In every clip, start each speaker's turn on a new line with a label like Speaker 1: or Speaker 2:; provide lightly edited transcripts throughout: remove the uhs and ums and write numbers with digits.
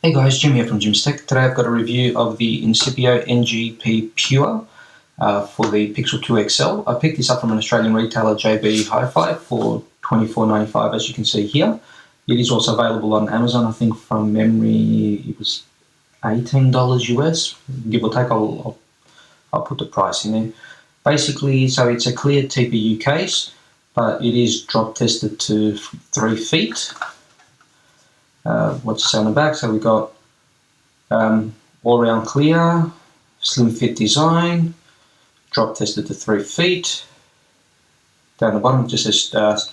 Speaker 1: Hey guys, Jim here from Jim's Tech. Today I've got a review of the Incipio NGP Pure for the Pixel 2 XL. I picked this up from an Australian retailer, JB Hi-Fi, for $24.95, as you can see here. It is also available on Amazon. I think from memory it was $18 US, give or take. I'll put the price in there. Basically, so it's a clear TPU case, but it is drop tested to 3 feet. What's on the back? So we've got all-round clear, slim fit design, drop tested to 3 feet. Down the bottom, just says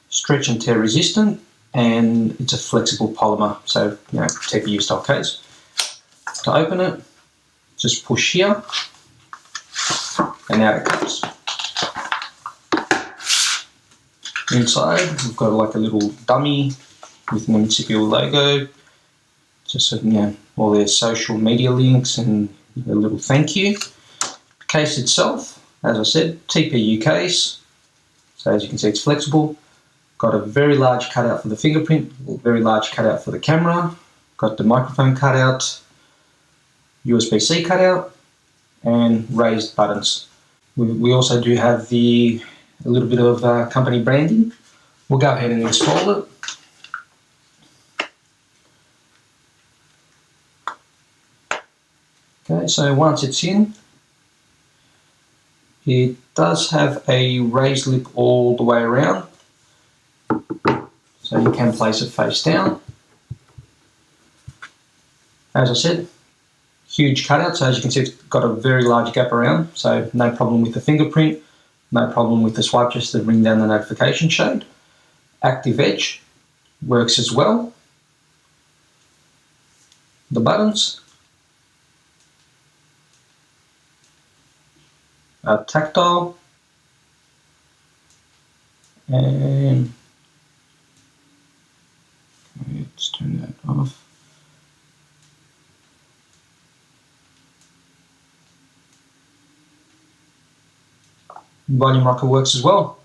Speaker 1: stretch and tear resistant, and it's a flexible polymer, so TPU style case. To open it, just push here, and out it comes. Inside, we've got like a little dummy with an Incipio logo, just so, all their social media links and a little thank you. The case itself, as I said, TPU case, so as you can see it's flexible. Got a very large cutout for the fingerprint, very large cutout for the camera, got the microphone cutout, USB-C cutout, and raised buttons. We also do have a little bit of company branding. We'll go ahead and install it. Okay, so once it's in, it does have a raised lip all the way around, so you can place it face down. As I said, huge cutout, so as you can see it's got a very large gap around, so no problem with the fingerprint, no problem with the swipe just to bring down the notification shade. Active edge works as well. The buttons are tactile, and let's turn that off. Volume rocker works as well.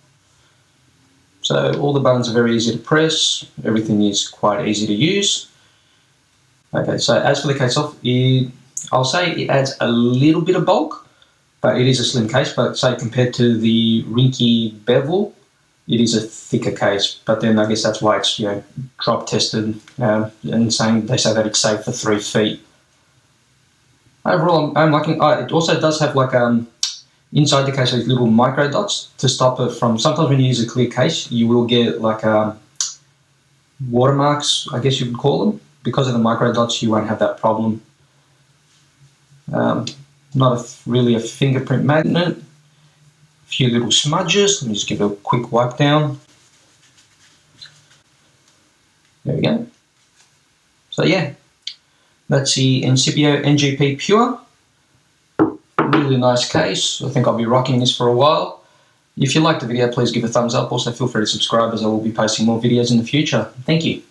Speaker 1: So all the buttons are very easy to press, everything is quite easy to use. Okay, so as for the case off, I'll say it adds a little bit of bulk, but it is a slim case. But say compared to the Rinky bevel, it is a thicker case. But then I guess that's why it's drop tested, and they say that it's safe for 3 feet. Overall, I'm liking. It also does have like inside the case these little micro dots to stop it from. Sometimes when you use a clear case, you will get like watermarks, I guess you would call them. Because of the micro dots, you won't have that problem. Not really a fingerprint magnet. A few little smudges. Let me just give it a quick wipe down. There we go. So yeah, that's the Incipio NGP Pure. Really nice case. I think I'll be rocking this for a while. If you liked the video, please give a thumbs up. Also feel free to subscribe, as I will be posting more videos in the future. Thank you.